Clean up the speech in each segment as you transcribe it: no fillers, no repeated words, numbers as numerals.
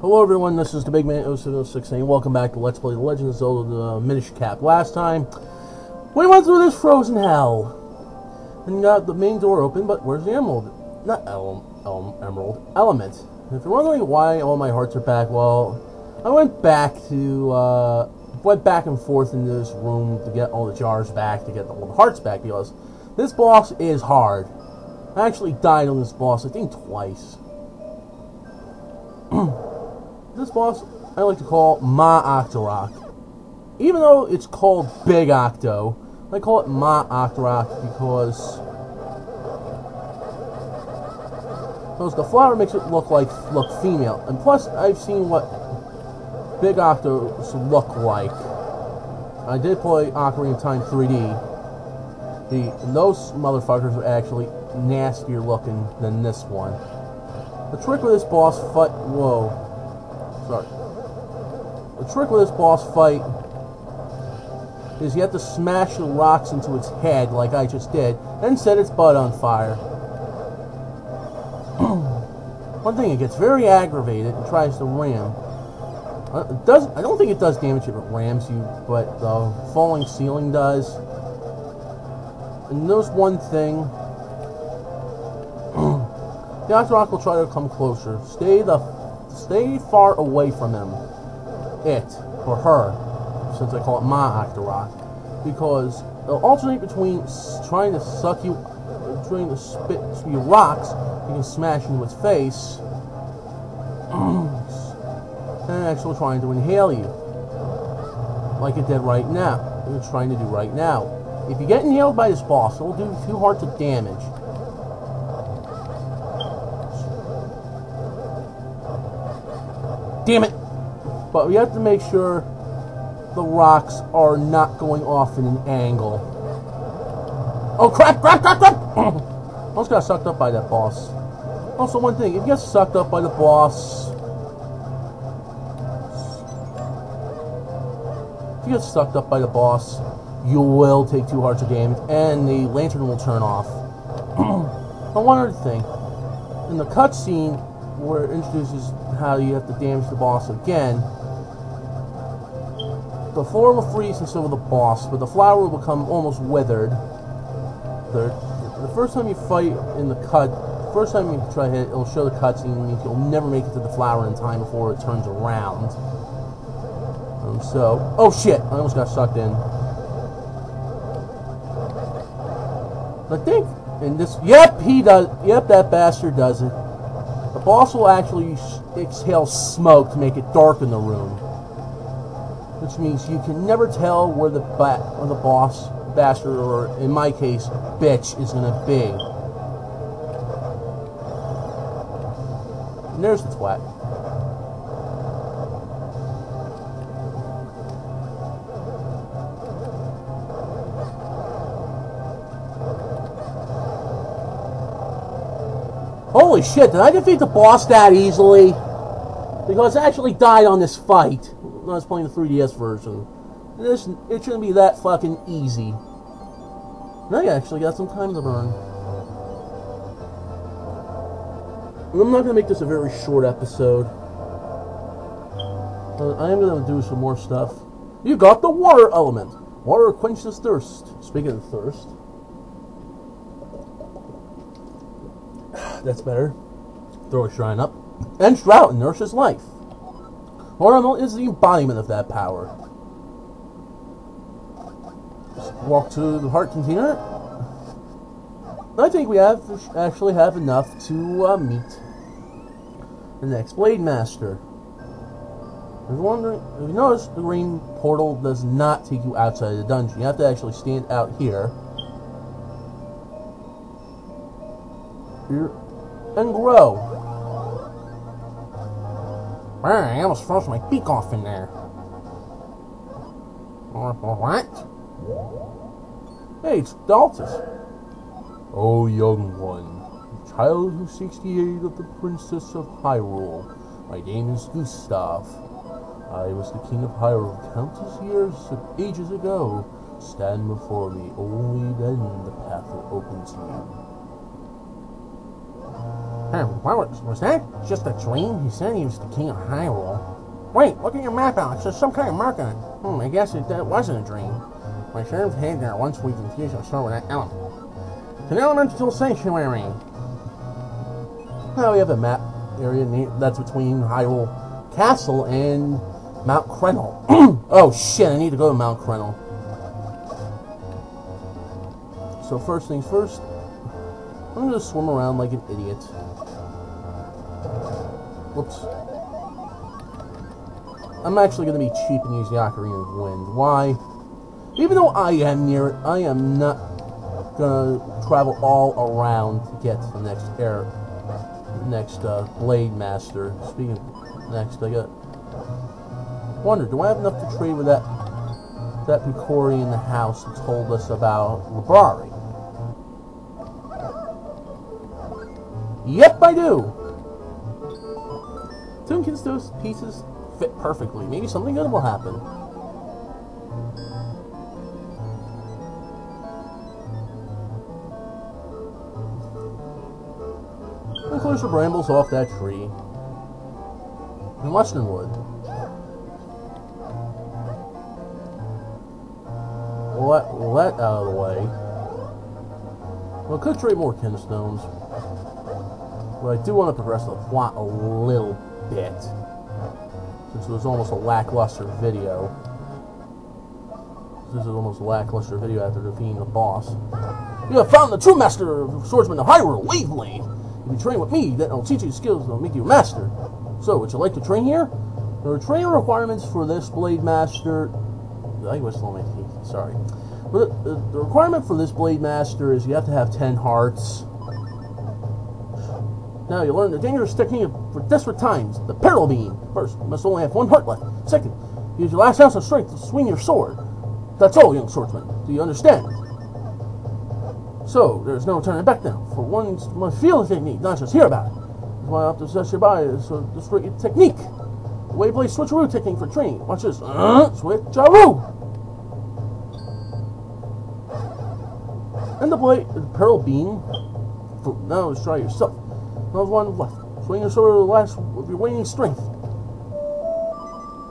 Hello everyone, this is the Big Man 0706 and welcome back to Let's Play The Legend of Zelda the Minish Cap. Last time, we went through this frozen hell. And got the main door open, but where's the emerald? Not emerald, element. And if you're wondering why all my hearts are back, well, I went back and forth in this room to get all the jars back, to get all the hearts back, because this boss is hard. I actually died on this boss, I think twice. This boss I like to call Ma Octorok. Even though it's called Big Octo, I call it Ma Octorok because the flower makes it look female. And plus, I've seen what Big Octos look like. I did play Ocarina of Time 3D. Those motherfuckers are actually nastier looking than this one. The trick with this boss fight... Whoa. Sorry. The trick with this boss fight is you have to smash the rocks into its head like I just did, and set its butt on fire. One thing, it gets very aggravated and tries to ram. I don't think it does damage if it rams you, but the falling ceiling does. And there's one thing. The Octorok will try to come closer. Stay far away from him. It, or her, since I call it Ma Octorok, because it'll alternate between trying to suck you, trying to spit you rocks, you can smash into its face, and actually trying to inhale you, like it did right now. It's trying to do right now. If you get inhaled by this boss, it'll do 2 hearts of damage. Damn it! But we have to make sure the rocks are not going off in an angle. Oh crap! I almost got sucked up by that boss. Also, one thing, if you get sucked up by the boss... you will take 2 hearts of damage, and the lantern will turn off. But one other thing, in the cutscene where it introduces how you have to damage the boss again, the floor will freeze instead of the boss, but the flower will become almost withered. The first time you fight in the first time you try to hit it, it'll show the cutscene, means you'll never make it to the flower in time before it turns around. Oh shit! I almost got sucked in. I think in this... Yep, he does. Yep, that bastard does it. The boss will actually exhale smoke to make it dark in the room. Which means you can never tell where the boss, bastard, or in my case, bitch, is going to be. And there's the twat. Holy shit, did I defeat the boss that easily? Because I actually died on this fight when I was playing the 3DS version. It shouldn't be that fucking easy. Now I actually got some time to burn. I'm not going to make this a very short episode. I am going to do some more stuff. You got the water element. Water quenches thirst. Speaking of thirst. That's better. Throw a shrine up. And drought and nourishes life. Water element is the embodiment of that power. Just walk to the heart container. I think we actually have enough to meet the next Blade Master. If you're wondering, if you notice, the green portal does not take you outside the dungeon. You have to actually stand out here. And grow. I almost froze my beak off in there. What? Hey, it's Daltus. Oh, young one, child who seeks the aid of the Princess of Hyrule. My name is Gustav. I was the King of Hyrule countless ages ago. Stand before me, only then the path will open to you. Was that just a dream? He said he was the king of Hyrule. Wait, look at your map, Alex. There's some kind of mark on it. I guess it wasn't a dream. My sheriff's head there once we confused our store with that element. It's an elemental sanctuary. Now we have a map area that's between Hyrule Castle and Mount Crenel. Oh shit, I need to go to Mount Crenel. So first things first, I'm gonna swim around like an idiot. Whoops. I'm actually gonna be cheap and use the Ocarina of Wind. Why? Even though I am near it, I am not gonna travel all around to get to the next Blade Master. Speaking of next, I got wonder, do I have enough to trade with that Picori in the house that told us about Librari? Yep, I do! Those pieces fit perfectly. Maybe something good will happen. And clear some brambles off that tree. And Western wood. Well, that out of the way. Well, I could trade more kinstones. But I do want to progress the plot a little bit. Since it was almost a lackluster video. This is almost a lackluster video after defeating the boss. You have found the true master of swordsman of Hyrule, Waveblade. If you train with me, then I'll teach you skills that will make you a master. So, would you like to train here? There are training requirements for this Blade Master. I was slow my teeth, sorry. But the requirement for this Blade Master is you have to have 10 hearts. Now you learn the dangerous technique for desperate times, the Peril Beam. First, you must only have 1 heart left. Second, use your last ounce of strength to swing your sword. That's all, young swordsman. Do you understand? So, there's no turning back now. For one, you must feel the technique, not just hear about it. That's why I have to possess your body to destroy your technique. The Waveblade switcheroo technique for training. Watch this. Switcheroo! And the Peril Beam. Now let's try yourself. Another one left. Swing your sword with the last of your waning strength.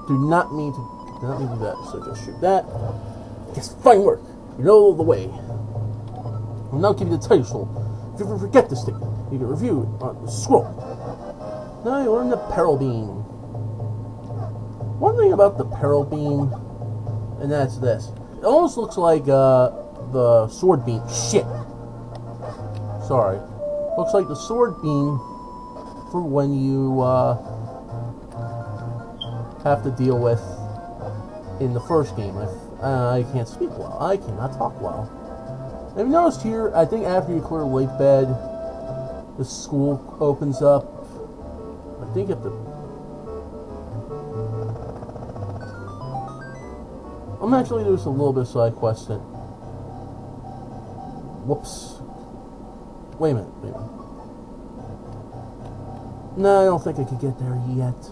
Do not mean to do that. So just shoot that. Yes, fine work. You know the way. I'll now give you the title. If you ever forget this thing, you can review it on the scroll. Now you learn the Peril Beam. One thing about the Peril Beam, and that's this. It almost looks like the Sword Beam. Shit. Sorry. Looks like the Sword Beam for when you have to deal with in the first game. I can't speak well. I cannot talk well. Have you noticed here, I think after you clear Lake Bed, the school opens up. I think you have to... I'm actually doing a little bit of side questing. Whoops. Wait a minute. No, I don't think I could get there yet.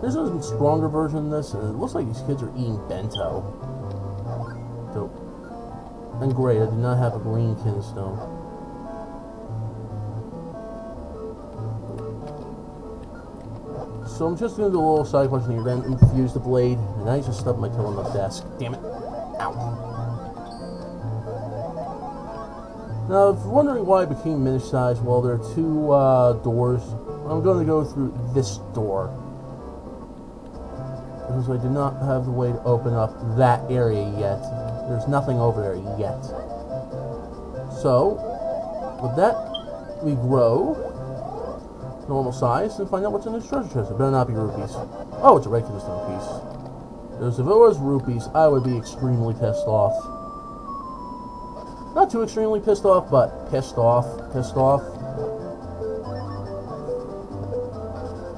There's a stronger version of this, and it looks like these kids are eating bento. Dope. And great, I do not have a green kinstone. So I'm just going to do a little side question here, then infuse the blade, and I just stubbed my toe on the desk. Damn it. Ow. Now, if you're wondering why I became Minish size, well, there are 2 doors. I'm going to go through this door. Because I do not have the way to open up that area yet. There's nothing over there yet. So, with that, we grow normal size and find out what's in this treasure chest. It better not be rupees. Oh, it's a regular stone piece. If it was rupees, I would be extremely pissed off. Not too extremely pissed off, but pissed off.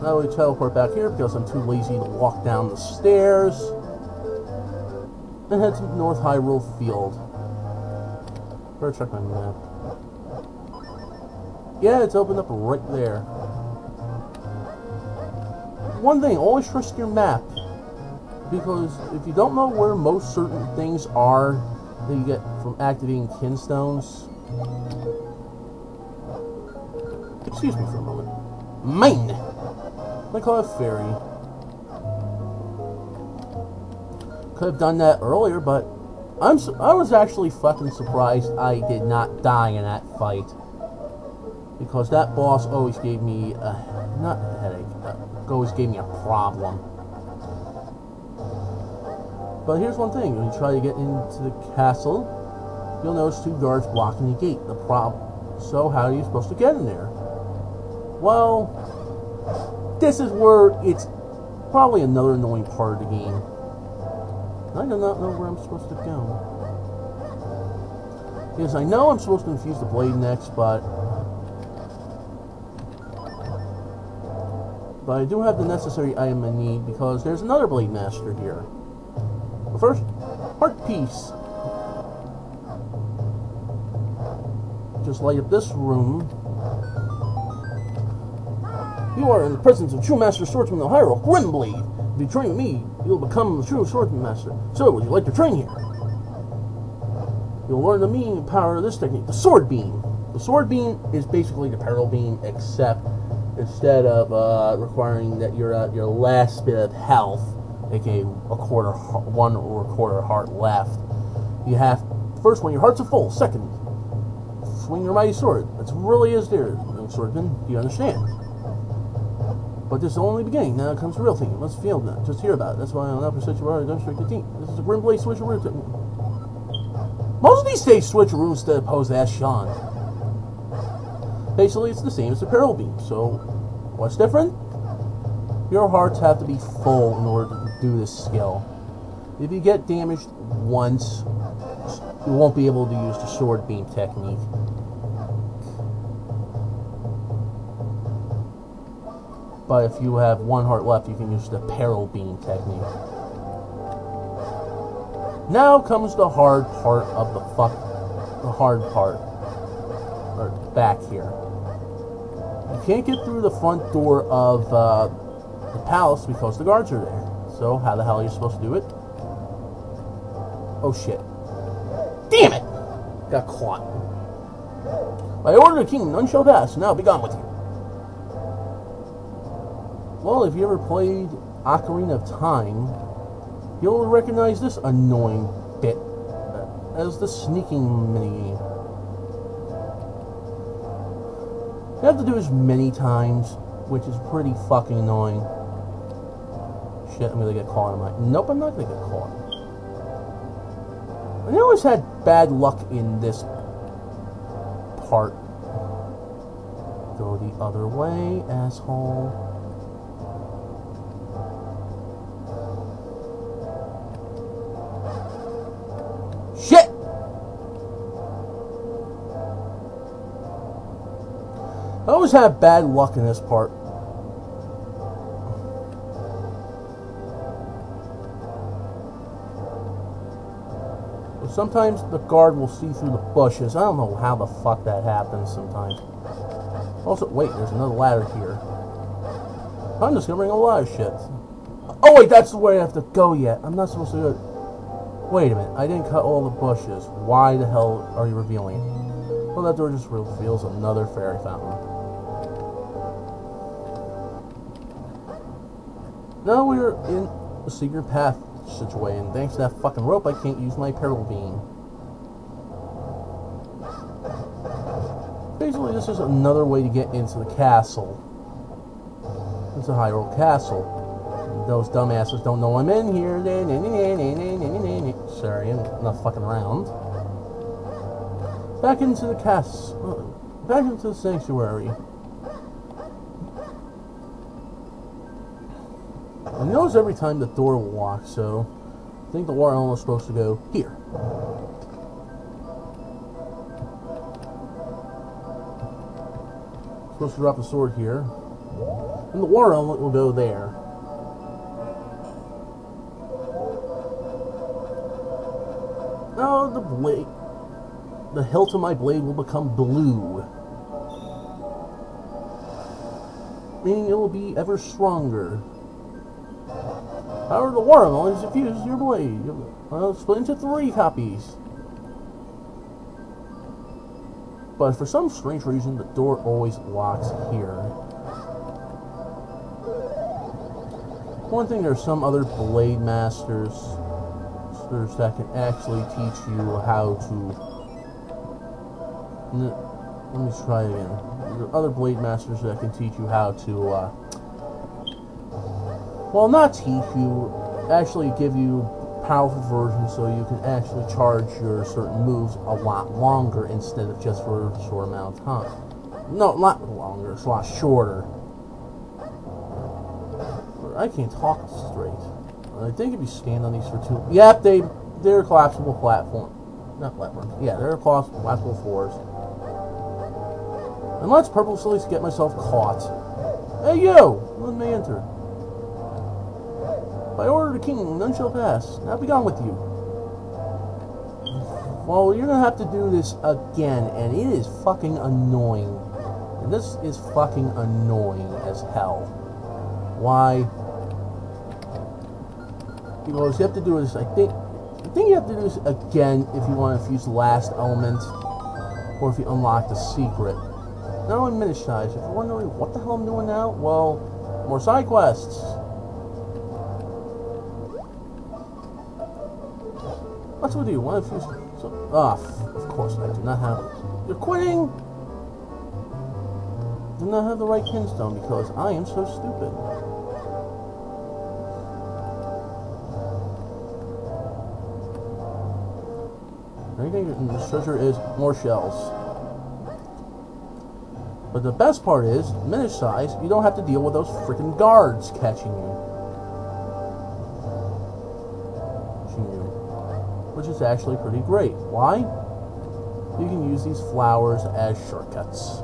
Now we teleport back here because I'm too lazy to walk down the stairs. And head to North Hyrule Field. Better check my map. Yeah, it's opened up right there. One thing, always trust your map. Because if you don't know where most certain things are that you get from activating kinstones, Excuse me for a moment. Mine! I call it fairy. Could have done that earlier, but I was actually fucking surprised I did not die in that fight. Because that boss always gave me not a headache, always gave me a problem. But here's one thing, when you try to get into the castle, you'll notice 2 guards blocking the gate. So how are you supposed to get in there? Well, this is where it's probably another annoying part of the game. I do not know where I'm supposed to go. Because I know I'm supposed to infuse the blade next, but I do have the necessary item I need because there's another blade master here. But first, heart piece. Just light up this room. You are in the presence of true master swordsman of Hyrule, Grimblade. If you train with me, you'll become the true swordsman master. So, would you like to train here? You'll learn the meaning and power of this technique, the sword beam. The sword beam is basically the peril beam, except instead of requiring that you're at your last bit of health, aka one or a quarter heart left, you have, first, when your hearts are full. Second, swing your mighty sword. It really is there, young swordsman. Do you understand? But this is only the beginning. Now comes the real thing. Let's feel that. Just hear about it. That's why I'll not present you are demonstrate the team. This is a Grimblade switcheroo technique. Most of these stage switcheroos instead of pose as Sean. Basically, it's the same as the peril beam. So, what's different? Your hearts have to be full in order to do this skill. If you get damaged once, you won't be able to use the sword beam technique. But if you have 1 heart left, you can use the peril beam technique. Now comes the hard part of the hard part. Or back here. You can't get through the front door of the palace because the guards are there. So how the hell are you supposed to do it? Oh shit. Damn it! Got caught. By order of the king, none shall pass. Now be gone with you. Well, if you ever played Ocarina of Time, you'll recognize this annoying bit as the sneaking minigame. You have to do this many times, which is pretty fucking annoying. Shit, I'm gonna get caught. Nope, I'm not gonna get caught. I always had bad luck in this part. Go the other way, asshole. Shit! I always have bad luck in this part. But sometimes the guard will see through the bushes. I don't know how the fuck that happens sometimes. Also, wait, there's another ladder here. I'm discovering a lot of shit. Oh wait, that's the way I have to go yet. I'm not supposed to do it. Wait a minute, I didn't cut all the bushes. Why the hell are you revealing it? Well, that door just reveals another fairy fountain. Now we're in a secret path situation. Thanks to that fucking rope, I can't use my peril beam. Basically, this is another way to get into the castle. It's a Hyrule Castle. Those dumbasses don't know I'm in here. Sorry, I'm not fucking around. Back into the castle. Back into the sanctuary. I notice every time the door will lock, so I think the water element is supposed to go here. Supposed to drop the sword here. And the water element will go there. Now the blade, the hilt of my blade will become blue, meaning it will be ever stronger. However, the water element is infused your blade. Well, split into 3 copies. But for some strange reason, the door always locks here. One thing, there's some other blade masters that can actually teach you how to... Let me try again. There are other blade masters that can teach you how to... well, not teach you, actually give you powerful versions so you can actually charge your certain moves a lot longer instead of just for a short amount of time. No, not longer, it's a lot shorter. I can't talk straight. I think if you stand on these for too... Yep, they're collapsible platform. Not platforms. Yeah, they're collapsible floors. And let's purposely get myself caught. Hey, you! Let me enter. By order of the king, none shall pass. Now be gone with you. Well, you're gonna have to do this again, and it is fucking annoying. And this is fucking annoying as hell. Why? Because you have to do this, I think you have to do this again if you want to fuse the last element, or if you unlock the secret. Not only Minish size. If you're wondering what the hell I'm doing now, well, more side quests. What's with you? Want to fuse? Of course I do not have. You're quitting. Do not have the right kinstone because I am so stupid. Everything in this treasure is more shells. But the best part is, Minish size, you don't have to deal with those freaking guards catching you. Which is actually pretty great. Why? You can use these flowers as shortcuts.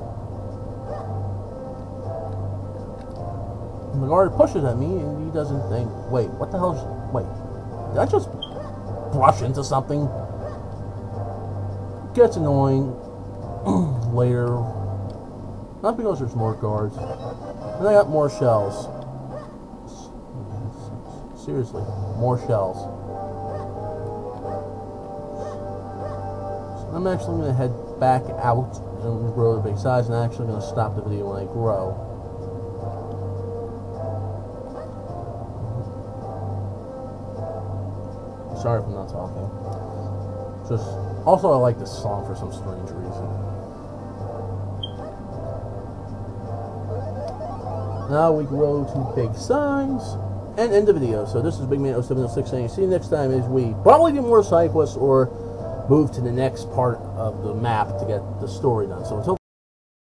And the guard pushes at me and he doesn't think, wait, what the hell is... Wait, did I just brush into something? Gets annoying later. Not because there's more guards. And I got more shells. Seriously, more shells. So I'm actually going to head back out and grow the big size, and I'm actually going to stop the video when I grow. Sorry if I'm not talking. Just... Also, I like this song for some strange reason. Now we grow to big size and end the video. So this is Big Man 0706 saying, see you next time as we probably do more side quests or move to the next part of the map to get the story done. So until